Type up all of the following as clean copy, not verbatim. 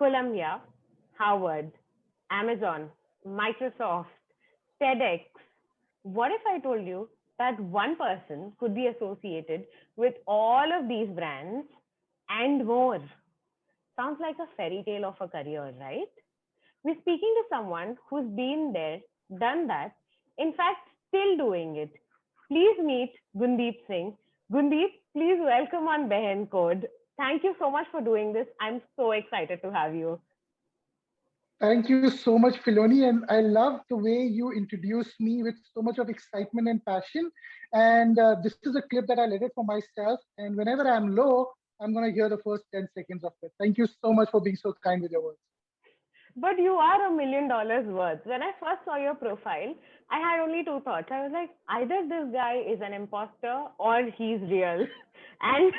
Columbia, Harvard, Amazon, Microsoft, TEDx. What if I told you that one person could be associated with all of these brands and more? Sounds like a fairy tale of a career, right? We're speaking to someone who's been there, done that, in fact, still doing it. Please meet Gundeep Singh. Gundeep, please welcome on BehenCode. Thank you so much for doing this. I'm so excited to have you. Thank you so much, Filoni. And I love the way you introduced me with so much of excitement and passion. And this is a clip that I let it for myself. And whenever I'm low, I'm going to hear the first 10 seconds of it. Thank you so much for being so kind with your words. But you are $1 million worth. When I first saw your profile, I had only two thoughts. I was like, either this guy is an imposter or he's real. And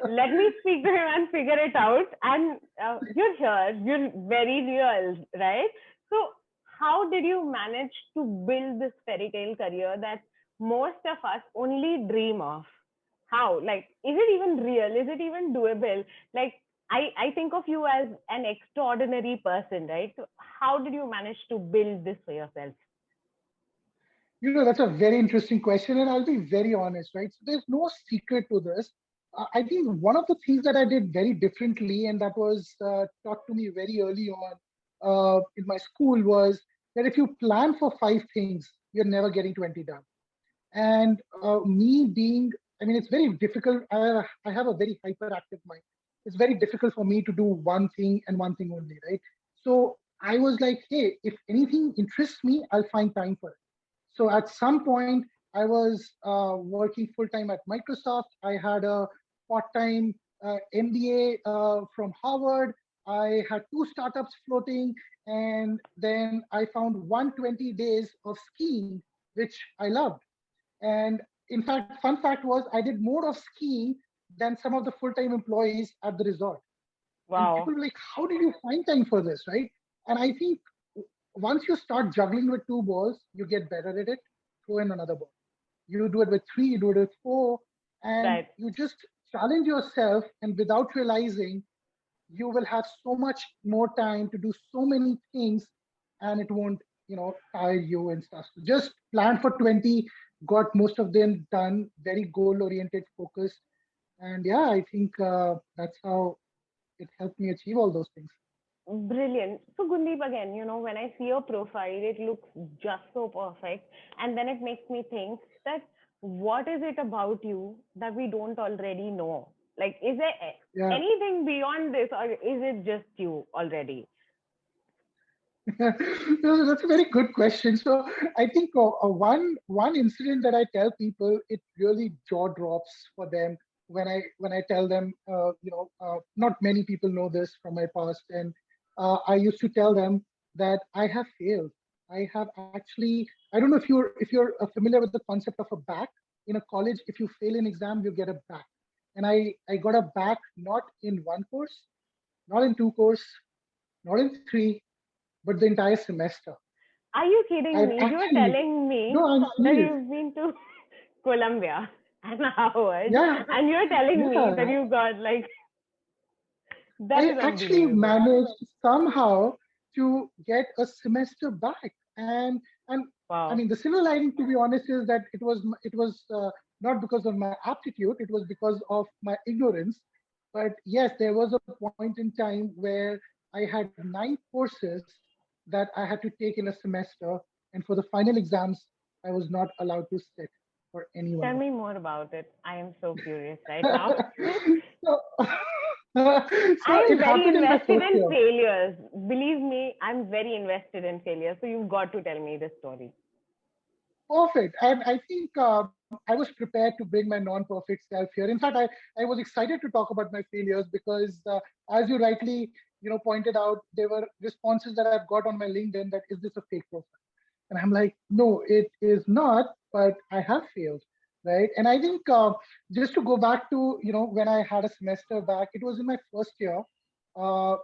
let me speak to him and figure it out. And you're here, you're very real, right? So, how did you manage to build this fairy tale career that most of us only dream of? How? Like, is it even real? Is it even doable? Like, I think of you as an extraordinary person, right? So how did you manage to build this for yourself? That's a very interesting question. And I'll be very honest, right? So there's no secret to this. I think one of the things that I did very differently, and that was taught to me very early on in my school, was that if you plan for five things, you're never getting 20 done. And me being, I mean, it's very difficult. I have a very hyperactive mind. It's very difficult for me to do one thing and one thing only, right? So I was like, hey, if anything interests me, I'll find time for it. So at some point, I was working full time at Microsoft. I had a part-time MBA from Harvard. I had two startups floating, and then I found 120 days of skiing, which I loved. And in fact, fun fact was I did more of skiing than some of the full-time employees at the resort. And people Wow. were like, how did you find time for this, right? And I think once you start juggling with two balls, you get better at it. Throw in another ball. You do it with three, you do it with four, and Right. you just challenge yourself. And without realizing, you will have so much more time to do so many things, and it won't, tire you and stuff. So just plan for 20, got most of them done, very goal oriented, focused. And yeah, I think that's how it helped me achieve all those things. Brilliant. So Gundeep, again, when I see your profile, it looks just so perfect. And then it makes me think that what is it about you that we don't already know? Like, is there Yeah. anything beyond this, or is it just you already? No, that's a very good question. So I think one incident that I tell people, it really jaw drops for them when I tell them. Not many people know this from my past, and I used to tell them that I have failed. I have actually. I don't know if you're familiar with the concept of a back in a college. If you fail an exam, you get a back, and I got a back not in one course, not in two course, not in three, but the entire semester. Are you kidding I've me? You're actually, telling me no, I'm that serious. you've been to Colombia and Howard, Yeah, and you're telling me that yeah. you got like that I is actually unbelievable. managed somehow to get a semester back, and I Wow. mean the silver lining, to be honest, is that it was not because of my aptitude; it was because of my ignorance. But yes, there was a point in time where I had nine courses that I had to take in a semester, and for the final exams, I was not allowed to sit for any one Tell of me more about it. I am so curious right now. so, I so am it very happened in my invested first in year. failures. Believe me, I'm very invested in failures. So you've got to tell me this story. Perfect. And I think I was prepared to bring my non-perfect self here. In fact, I was excited to talk about my failures because, as you rightly, pointed out, there were responses that I've got on my LinkedIn that is this a fake profile? And I'm like, no, it is not, but I have failed, right? And I think just to go back to, when I had a semester back, it was in my first year uh,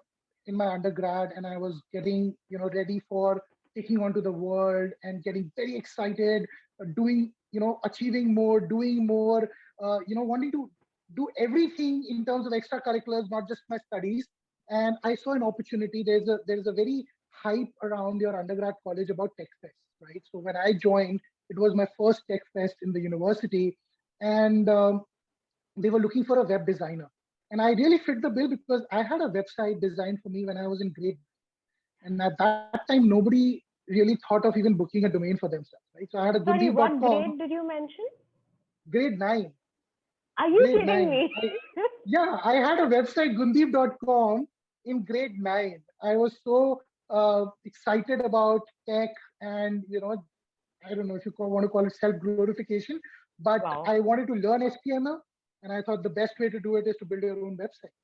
in my undergrad, and I was getting, ready for taking on to the world and getting very excited, doing, achieving more, doing more, wanting to do everything in terms of extracurriculars, not just my studies. and I saw an opportunity. There's a very hype around your undergrad college about tech fest, right? So when I joined, it was my first tech fest in the university, and they were looking for a web designer. And I really fit the bill because I had a website designed for me when I was in grade. And at that time, nobody really thought of even booking a domain for themselves, right? So I had a Sorry, what gundeep.com, grade did you mention? grade nine, Are you grade kidding nine. me? Yeah, I had a website, gundeep.com, in grade nine. I was so excited about tech and, I don't know if you want to call it self glorification, but Wow. I wanted to learn HTML, and I thought the best way to do it is to build your own website.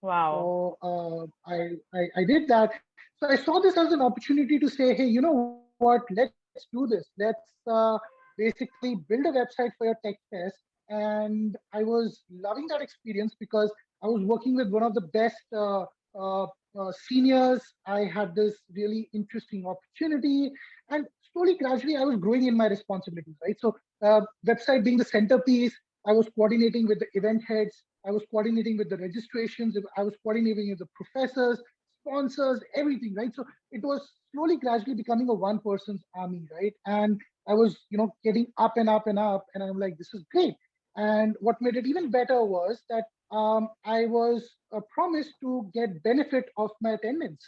Wow. So I did that. So I saw this as an opportunity to say, hey, you know what? Let's do this. Let's basically build a website for your tech fest. And I was loving that experience because I was working with one of the best seniors. I had this really interesting opportunity, and slowly, gradually, I was growing in my responsibilities. Right. So website being the centerpiece, I was coordinating with the event heads. I was coordinating with the registrations. I was coordinating with the professors, sponsors, everything, right? So it was slowly, gradually becoming a one person's army, right? And I was, getting up and up and up. And I'm like, this is great. And what made it even better was that I was promised to get benefit of my attendance.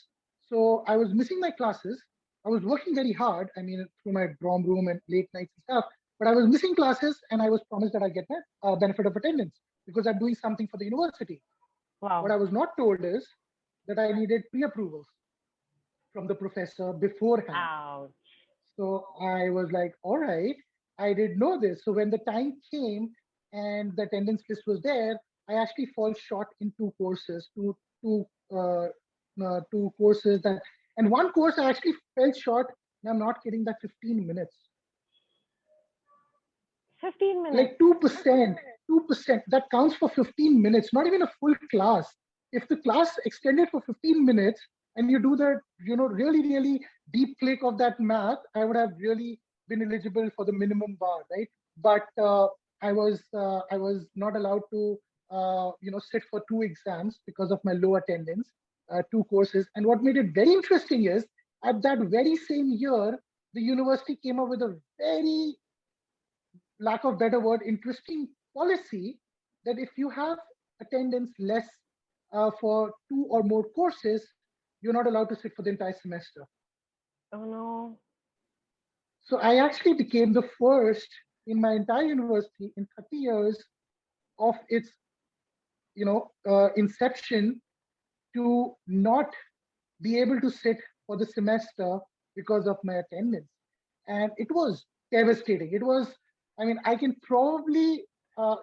So I was missing my classes. I was working very hard. I mean, through my dorm room and late nights and stuff. But I was missing classes, and I was promised that I get my benefit of attendance because I'm doing something for the university. What Wow. I was not told is that I needed pre-approvals from the professor beforehand. Ouch. So I was like, all right, I didn't know this. So when the time came and the attendance list was there, I actually fall short in two courses, two two courses that, and one course I actually fell short. And I'm not kidding, that 15 minutes, 15 like minutes. 2%, 2%. That counts for 15 minutes, not even a full class. If the class extended for 15 minutes and you do that, really, really deep click of that math, I would have really been eligible for the minimum bar, right? But I was not allowed to, sit for two exams because of my low attendance, two courses. And what made it very interesting is at that very same year, the university came up with a very, lack of better word, interesting policy that if you have attendance less for two or more courses, you're not allowed to sit for the entire semester. Oh no. So I actually became the first in my entire university in 30 years of its, inception, to not be able to sit for the semester because of my attendance. And it was devastating. It was, I mean, I can probably, uh,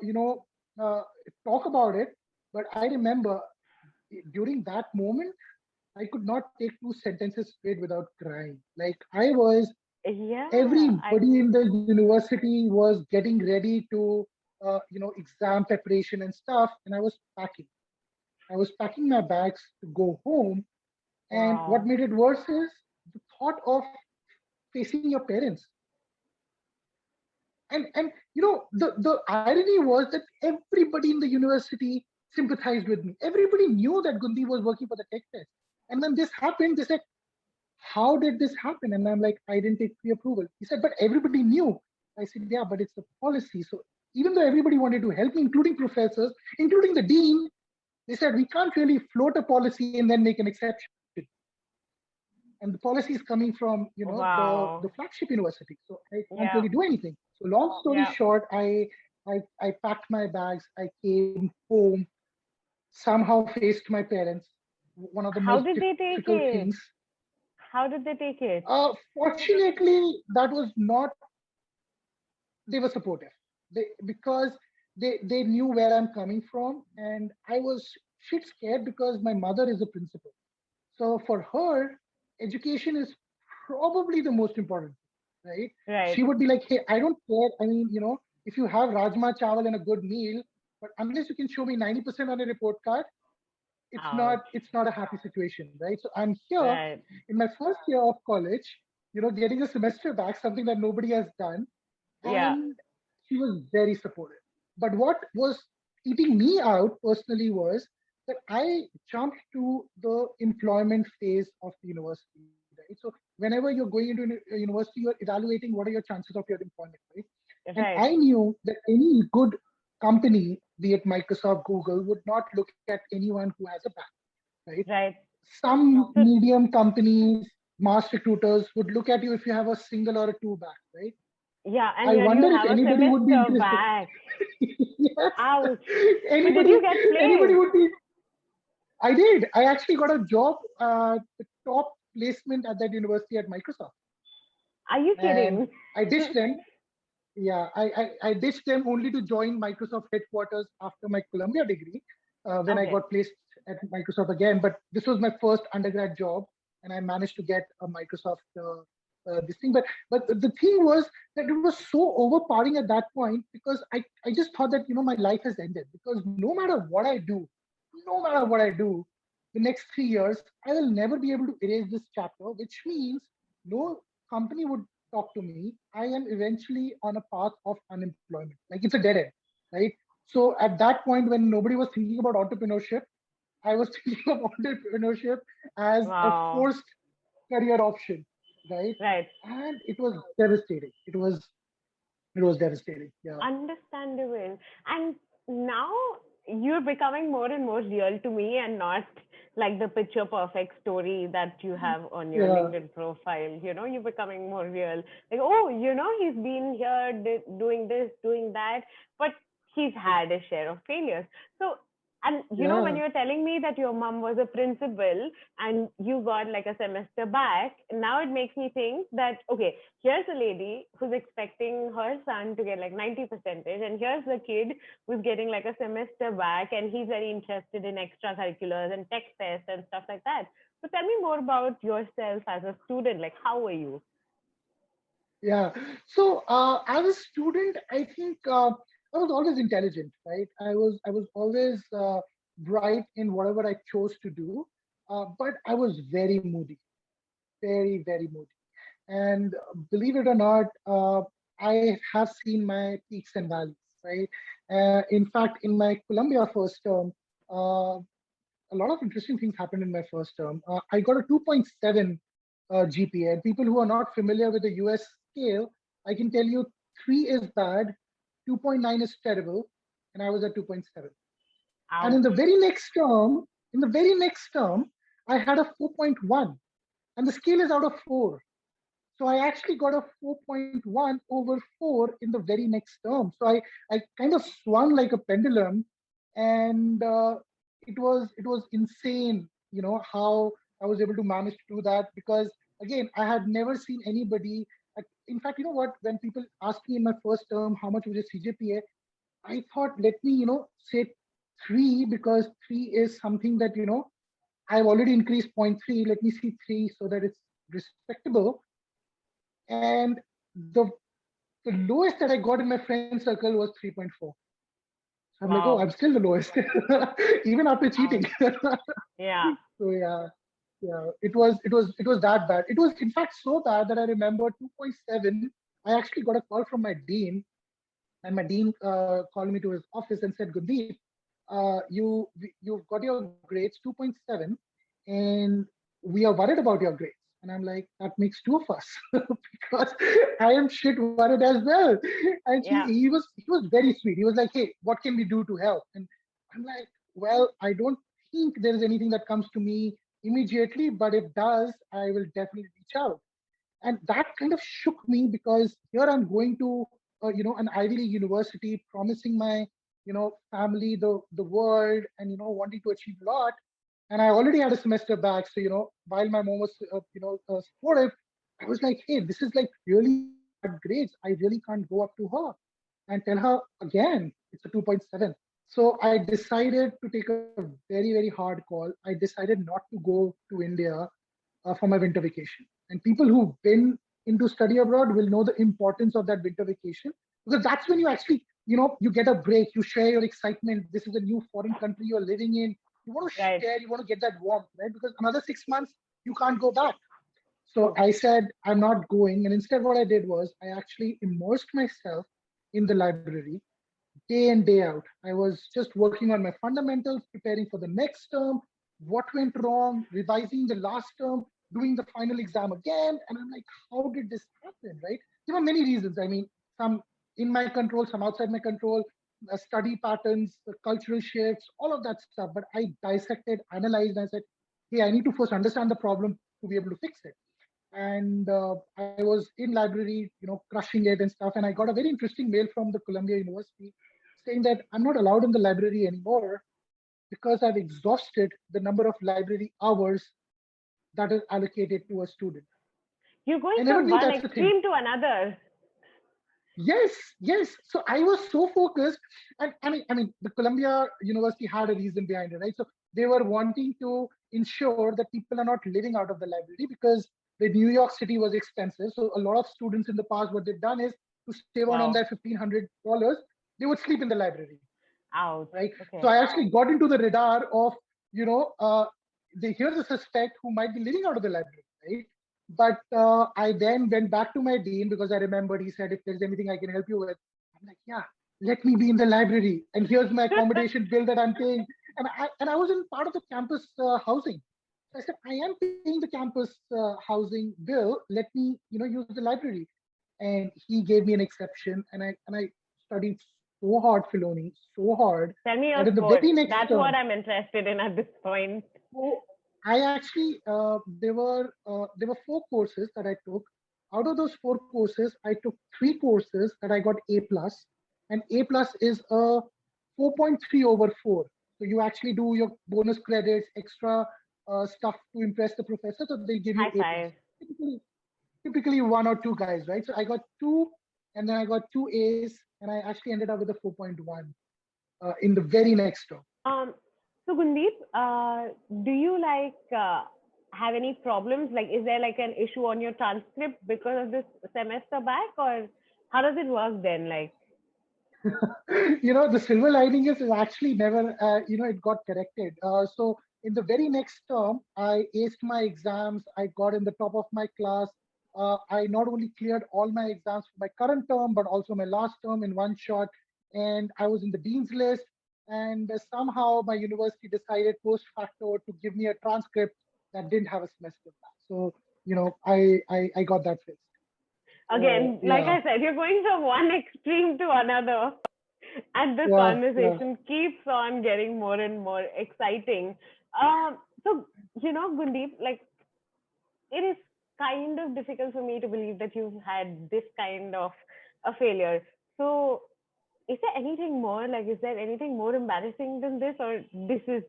talk about it, but I remember during that moment, I could not take two sentences straight without crying. Like I was, Yeah, everybody in the university was getting ready to, exam preparation and stuff, and I was packing my bags to go home. And what wow. made it worse is the thought of facing your parents. And the irony was that everybody in the university sympathized with me. Everybody knew that Gundi was working for the tech test. And when this happened, they said, how did this happen? And I'm like, I didn't take pre-approval. He said, but everybody knew. I said, yeah, but it's a policy. So even though everybody wanted to help me, including professors, including the dean, they said we can't really float a policy and then make an exception. And the policy is coming from, the Wow. flagship university. So I can't really Yeah. do anything. So long story Yeah. short, I packed my bags, I came home, somehow faced my parents. One of the How most did they take difficult things. it? How did they take it? Fortunately, that was not, they were supportive. Because they knew where I'm coming from, and I was shit scared because my mother is a principal. So for her, education is probably the most important, right? Right. She would be like, hey, I don't care. I mean, if you have rajma chawal and a good meal, but unless you can show me 90% on a report card, Ouch. it's not a happy situation, right? So I'm here Right. in my first year of college, getting a semester back, something that nobody has done, Yeah. and she was very supportive. But what was eating me out personally was that I jumped to the employment phase of the university, right? So whenever you're going into a university, you're evaluating what are your chances of your employment, right? And Right. I knew that any good company, be it Microsoft, Google, would not look at anyone who has a back, right? Right. Some So, medium companies, mass recruiters would look at you if you have a single or a two back, right? yeah, and I here you wonder if have a anybody would be semester interested. back. Yes. Ouch. But did Anybody, you get anybody placed? would be. I did. I actually got a job, the top placement at that university at Microsoft, Are you and kidding? I ditched them. Yeah, I ditched them only to join Microsoft headquarters after my Columbia degree, when I Okay. got placed at Microsoft again. But this was my first undergrad job, and I managed to get a Microsoft this thing. But the thing was that it was so overpowering at that point, because I just thought that my life has ended, because no matter what I do, no matter what I do, the next 3 years I will never be able to erase this chapter, which means no company would talk to me. I am eventually on a path of unemployment. Like, it's a dead end, right? So at that point, when nobody was thinking about entrepreneurship, I was thinking of entrepreneurship as a Wow. forced career option, right? Right. And it was devastating. It was devastating. Yeah. Understandable. And now you're becoming more and more real to me and not like the picture perfect story that you have on your Yeah. LinkedIn profile. You're becoming more real. Like, oh, he's been here doing this, doing that, but he's had a share of failures. So, and when Yeah. you're telling me that your mom was a principal and you got like a semester back, now it makes me think that, okay, here's a lady who's expecting her son to get like 90 percentage, and here's the kid who's getting like a semester back, and he's very interested in extracurriculars and tech fest and stuff like that. So tell me more about yourself as a student. Like, how were you? Yeah. So as a student, I think I was always intelligent, right? I was always bright in whatever I chose to do, but I was very moody, very very moody. And believe it or not, I have seen my peaks and valleys, right? In fact, in my Columbia first term, a lot of interesting things happened in my first term. I got a 2.7 GPA. And people who are not familiar with the US scale, I can tell you 3 is bad, 2.9 is terrible, and I was at 2.7. And Ouch. in the very next term, I had a 4.1, and the scale is out of 4. So I actually got a 4.1 over 4 in the very next term. So I kind of swung like a pendulum, and it was insane, how I was able to manage to do that, because again, I had never seen anybody. In fact, you know what? When people asked me in my first term how much was your CGPA, I thought, let me say 3, because 3 is something that I've already increased point 0.3. Let me see 3 so that it's respectable. And the lowest that I got in my friend circle was 3.4. So I'm like, oh, I'm Wow. still the lowest, even after cheating. Ouch. Yeah. So yeah, yeah, it was that bad. It was in fact so bad that I remember 2.7. I actually got a call from my dean, and my dean called me to his office and said, Gundeep, you've got your grades 2.7, and we are worried about your grades. And I'm like, that makes two of us, because I am shit worried as well. And Yeah. he was very sweet. He was like, hey, what can we do to help? And I'm like, well, I don't think there is anything that comes to me immediately, but if does, I will definitely reach out. And that kind of shook me, because here I'm going to an Ivy League university, promising my family the world, and wanting to achieve a lot. And I already had a semester back, so while my mom was supportive, I was like, hey, this is like really bad grades, I really can't go up to her and tell her again it's a 2.7. So I decided to take a very, very hard call. I decided not to go to India for my winter vacation. And people who've been into study abroad will know the importance of that winter vacation, because that's when you actually, you get a break, you share your excitement. This is a new foreign country you're living in. You want to Right. share, you want to get that warmth, right? Because another 6 months, you can't go back. So True. I said, I'm not going. And instead, what I did was I actually immersed myself in the library, day in, day out. I was just working on my fundamentals, preparing for the next term, what went wrong, revising the last term, doing the final exam again. And I'm like, how did this happen, right? There were many reasons. I mean, some in my control, some outside my control, study patterns, the cultural shifts, all of that stuff. But I dissected, analyzed, and I said, hey, I need to first understand the problem to be able to fix it. And I was in library, crushing it and stuff. And I got a very interesting mail from the Columbia University saying that I'm not allowed in the library anymore because I've exhausted the number of library hours that is allocated to a student. You're going I never from knew one that's the thing. extreme to another. Yes, yes. So I was so focused, and I mean, the Columbia University had a reason behind it, right? So they were wanting to ensure that people are not living out of the library because the New York City was expensive. So a lot of students in the past, what they've done is to save on Wow. their $1,500, they would sleep in the library, Ouch. right? So Okay. I actually got into the radar of, you know, uh, here's a suspect who might be living out of the library, right? But I then went back to my dean because I remembered he said, if there's anything I can help you with, I'm like, yeah, let me be in the library. And here's my accommodation bill that I'm paying. And I was in part of the campus housing. So I said, I am paying the campus housing bill. Let me, use the library. And he gave me an exception, and I studied so hard, Filoni, so hard Tell me your that in the score. very next That's what term, I'm interested in at this point. so I actually there were four courses that I took. Out of those four courses, I took three courses that I got A plus, and A plus is a 4.3 over 4. So you actually do your bonus credits, extra stuff to impress the professor, so they give you High A plus. five. Typically one or two guys, right? So I got two, and then I got two A's, and I actually ended up with a 4.1 in the very next term. Um, so Gundeep, do you have any problems? Like, is there like an issue on your transcript because of this semester back, or how does it work then? Like, The silver lining is actually never, it got corrected. So in the very next term, I aced my exams. I got in the top of my class. I not only cleared all my exams for my current term, but also my last term in one shot. And I was in the dean's list. And somehow my university decided post facto to give me a transcript that didn't have a semester back. So, I got that fixed. So again, like yeah, I said, you're going from one extreme to another, and the yeah, yeah. conversation keeps on getting more and more exciting. So, Gundeep, like, it is kind of difficult for me to believe that you've had this kind of a failure. So, is there anything more? Like, is there anything more embarrassing than this, or this is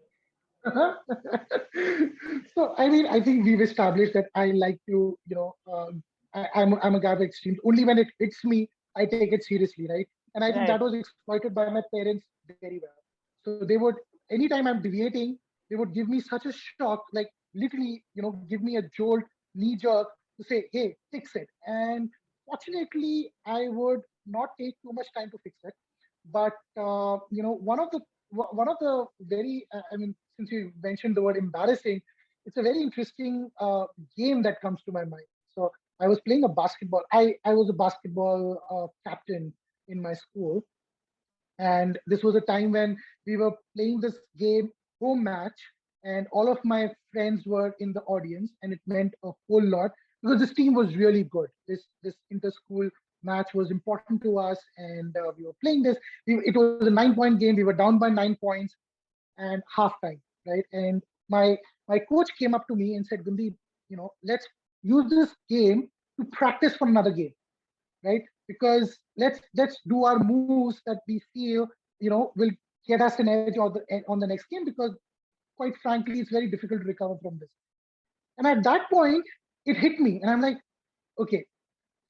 So I mean, I think we've established that I like to, I'm a guy of extremes. Only when it hits me, I take it seriously, right? And I think that right? was exploited by my parents very well. So they would, anytime I'm deviating, they would give me such a shock, like literally, give me a jolt, knee jerk to say, hey, fix it. And fortunately, I would not take too much time to fix it. But one of the very, I mean, since you mentioned the word embarrassing, it's a very interesting game that comes to my mind. So I was playing a basketball. I was a basketball captain in my school, and this was a time when we were playing this game, home match, and all of my friends were in the audience, and it meant a whole lot because this team was really good. This inter-school match was important to us, and we were playing this. It was a 9 point game. We were down by 9 points and halftime, right? And my coach came up to me and said, Gundeep, let's use this game to practice for another game, right? Because let's do our moves that we feel will get us an edge on the next game, because quite frankly it's very difficult to recover from this. And at that point it hit me, and I'm like, okay,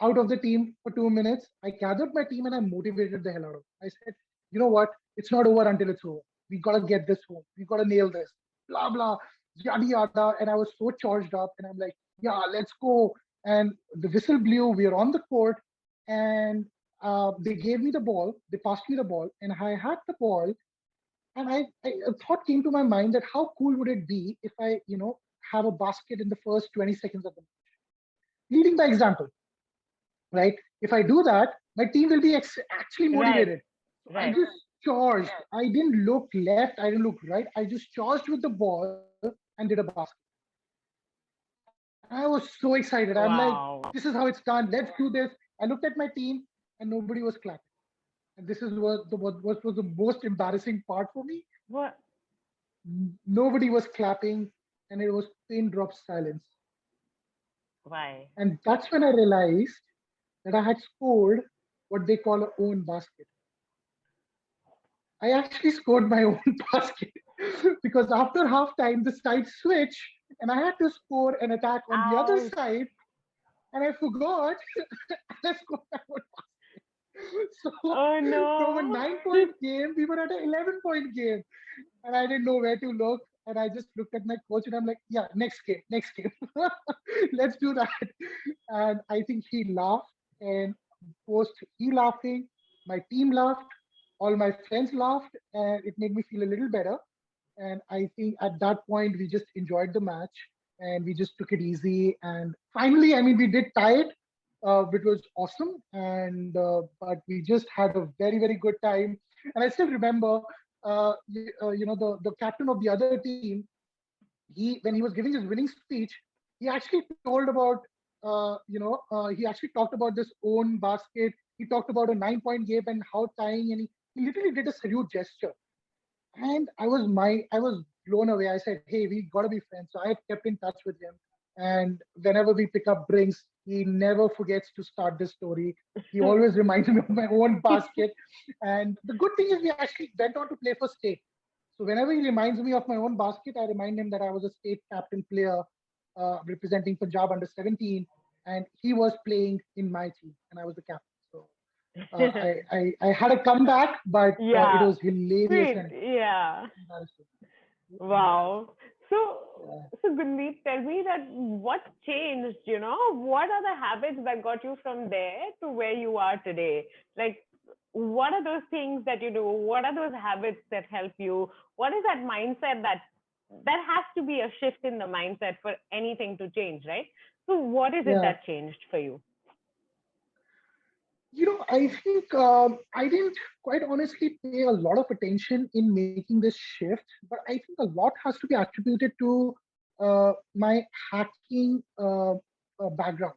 out of the team for 2 minutes. I gathered my team and I motivated the hell out of it. I said, you know what? It's not over until it's over. We gotta get this home. We gotta nail this. Blah blah, yada yada. And I was so charged up, and I'm like, yeah, let's go. And the whistle blew. We are on the court, and they gave me the ball. They passed me the ball, and I had the ball. And a thought came to my mind that how cool would it be if I, have a basket in the first 20 seconds of the match, leading by example, right? If I do that, my team will be actually Right, motivated. So I right. just charged. I didn't look left, I didn't look right. I just charged with the ball and did a basket. And I was so excited. I'm like, Wow. this is how it's done. Let's do this. I looked at my team and nobody was clapping. And this is what was the most embarrassing part for me. What? Nobody was clapping and it was pin drop silence. Why? And that's when I realized that I had scored what they call a own basket. I actually scored my own basket because after halftime, the side switched and I had to score an attack on the other Ouch. side and I forgot and I scored my own basket. So Oh from a no. 9 point game, we were at an 11 point game and I didn't know where to look. And I just looked at my coach and I'm like, yeah, next game. Let's do that. And I think he laughed. And post he laughing, my team laughed, all my friends laughed, and it made me feel a little better. And I think at that point, we just enjoyed the match and we just took it easy. And finally, I mean, we did tie it, which was awesome. And but we just had a very, very good time. And I still remember, the captain of the other team, he when he was giving his winning speech, he actually told about he actually talked about this own basket. He talked about a 9 point game and how tying, and he literally did a salute gesture. And I was blown away. I said, hey, we gotta be friends. So I kept in touch with him. And whenever we pick up drinks, he never forgets to start this story. He always reminds me of my own basket. And the good thing is we actually went on to play for state. So whenever he reminds me of my own basket, I remind him that I was a state captain player representing Punjab under 17, and he was playing in my team, and I was the captain. So I had a comeback, but it Yeah. was hilarious Sweet. and Yeah. embarrassing. Yeah, Wow. So, yeah, so Gundeep, tell me that what changed, what are the habits that got you from there to where you are today? Like, what are those things that you do? What are those habits that help you? What is that mindset that has to be a shift in the mindset for anything to change, right? So what is it yeah. that changed for you? I think I didn't quite honestly pay a lot of attention in making this shift, but I think a lot has to be attributed to my hacking background,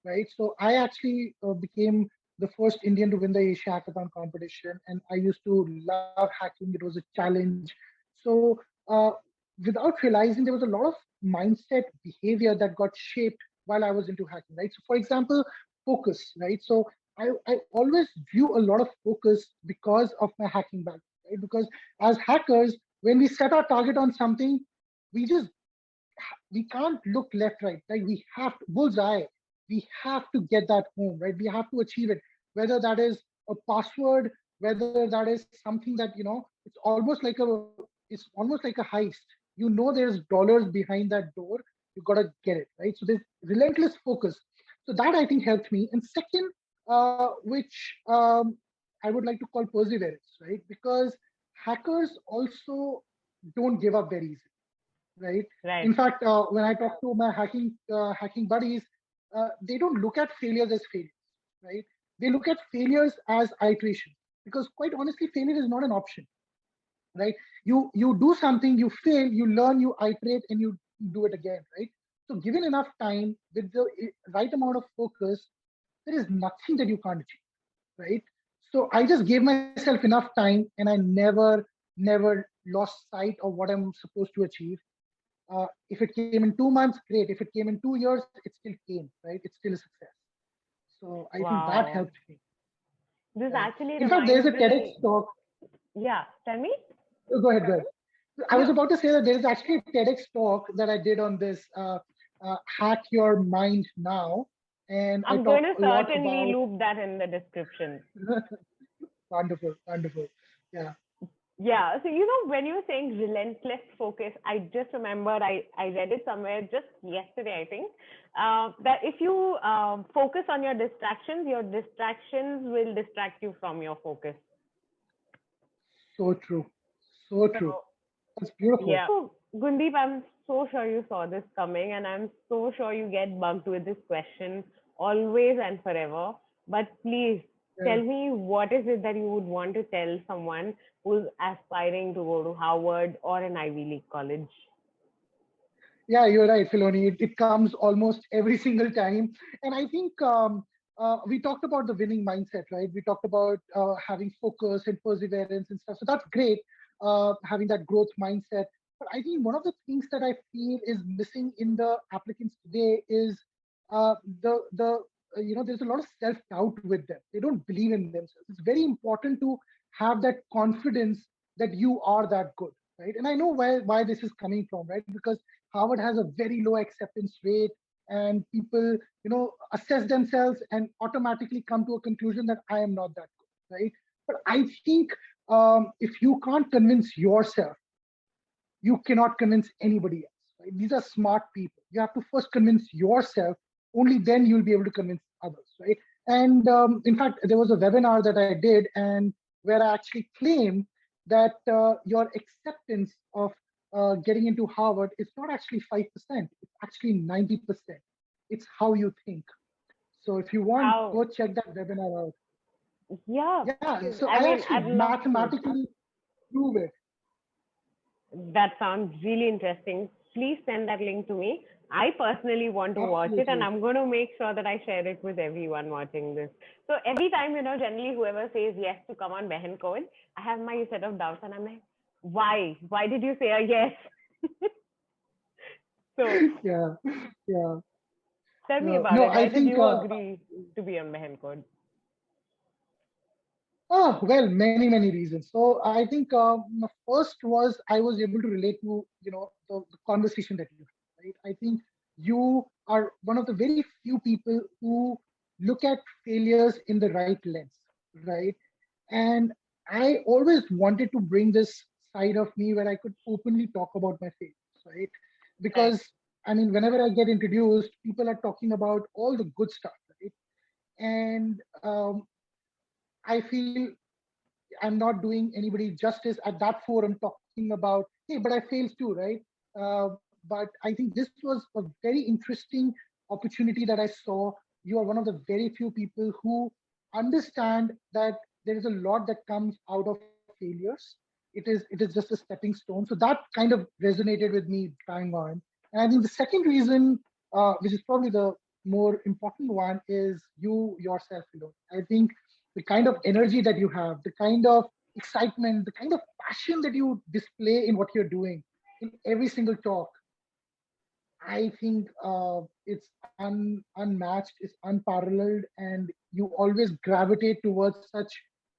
right? So I actually became the first Indian to win the Asia Hackathon competition, and I used to love hacking. It was a challenge. So without realizing, there was a lot of mindset behavior that got shaped while I was into hacking, right? So, for example, focus, right? So I always view a lot of focus because of my hacking background, right? Because as hackers, when we set our target on something, we just we can't look left, right. Like we have to bullseye. We have to get that home, right? We have to achieve it. Whether that is a password, whether that is something that it's almost like a heist. You know, there's dollars behind that door. You gotta get it, right? So there's relentless focus. So that I think helped me. And second, which I would like to call perseverance, right? Because hackers also don't give up very easily, right? Right. In fact, when I talk to my hacking buddies, they don't look at failures as failures, right? They look at failures as iteration, because quite honestly, failure is not an option, right? You do something, you fail, you learn, you iterate, and you do it again, right? So given enough time with the right amount of focus, there is nothing that you can't achieve, right? So I just gave myself enough time, and I never lost sight of what I'm supposed to achieve. If it came in 2 months, great. If it came in 2 years, it still came, right? It's still a success. So I think that Wow. helped me. This Yeah. actually In fact, there's reminds a TEDx me. talk. Yeah. Tell me. Go ahead, go ahead. I was No, about to say that there is actually a TEDx talk that I did on this hack your mind now, and I I'm going talk to a lot certainly about loop that in the description. wonderful, wonderful. Yeah, Yeah. So, when you were saying relentless focus, I just remembered I read it somewhere just yesterday, I think, that if you focus on your distractions will distract you from your focus. so true, so So, true. That's beautiful. yeah. So, Gundeep, I'm so sure you saw this coming, and I'm so sure you get bugged with this question always and forever. But please tell yeah. me, what is it that you would want to tell someone who's aspiring to go to Harvard or an Ivy League college? Yeah, you're right, Filoni. It comes almost every single time. And I think we talked about the winning mindset, right? We talked about having focus and perseverance and stuff. So that's great, having that growth mindset. But I think one of the things that I feel is missing in the applicants today is the there's a lot of self doubt with them. They don't believe in themselves. It's very important to have that confidence that you are that good, right? And I know why this is coming from, right? Because Harvard has a very low acceptance rate, and people, assess themselves and automatically come to a conclusion that I am not that good, right? But I think if you can't convince yourself, you cannot convince anybody else. Right? These are smart people. You have to first convince yourself. Only then you'll be able to convince others, right? And in fact, there was a webinar that I did, and where I actually claimed that your acceptance of getting into Harvard is not actually 5%, it's actually 90%. It's how you think. So if you want, How? go check that webinar out. Yeah, Yeah, please. so I I mean, actually I'd love to. mathematically prove it. That sounds really interesting. Please send that link to me. I personally want to watch it, and Absolutely. I'm going to make sure that I share it with everyone watching this. So every time, generally whoever says yes to come on BehenCode, I have my set of doubts, and I'm like, why? Why did you say a yes? So Yeah, yeah. tell me about No, it. I Why did think you agree to be on BehenCode? oh, well, many reasons. So I think first was I was able to relate to the conversation that you had. Right? I think you are one of the very few people who look at failures in the right lens, right? And I always wanted to bring this side of me where I could openly talk about my failures, right? Right. Because I mean, whenever I get introduced, people are talking about all the good stuff, right? And I feel I'm not doing anybody justice at that forum talking about, hey, but I failed too, right? But I think this was a very interesting opportunity that I saw. You are one of the very few people who understand that there is a lot that comes out of failures. It is just a stepping stone. So that kind of resonated with me trying on. And I think the second reason, which is probably the more important one, is you yourself, I think the kind of Mm. energy that you have, the kind of excitement, the kind of passion that you display in what you're doing in every single talk, I think it's unmatched, it's unparalleled, and you always gravitate towards such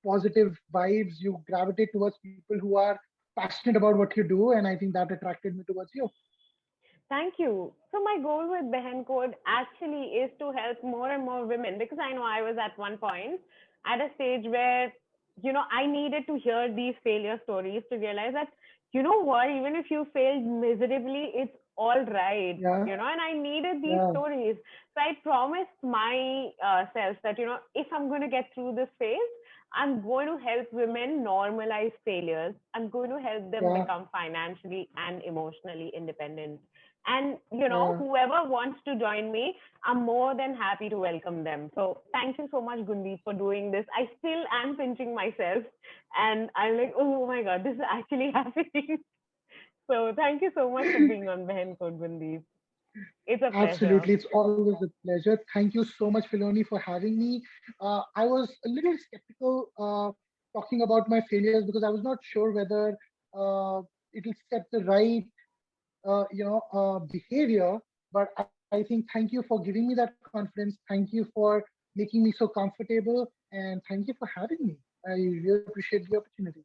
positive vibes. You gravitate towards people who are passionate about what you do, and I think that attracted me towards you. Thank you. So my goal with BehenCode actually is to help more and more women, because I know I was at one point at a stage where, I needed to hear these failure stories to realize that, what, even if you failed miserably, it's all right, Yeah, and I needed these yeah, stories. So I promised my self that, if I'm going to get through this phase, I'm going to help women normalize failures. I'm going to help them yeah, become financially and emotionally independent. And, yeah. whoever wants to join me, I'm more than happy to welcome them. So thank you so much, Gundeep, for doing this. I still am pinching myself, and I'm like, oh my God, this is actually happening. So thank you so much for being on BehenCode, Gundeep. It's a pleasure. Absolutely, it's always a pleasure. Thank you so much, Filoni, for having me. I was a little skeptical talking about my failures because I was not sure whether it'll set the right, behavior. But I think thank you for giving me that confidence. Thank you for making me so comfortable, and thank you for having me. I really appreciate the opportunity.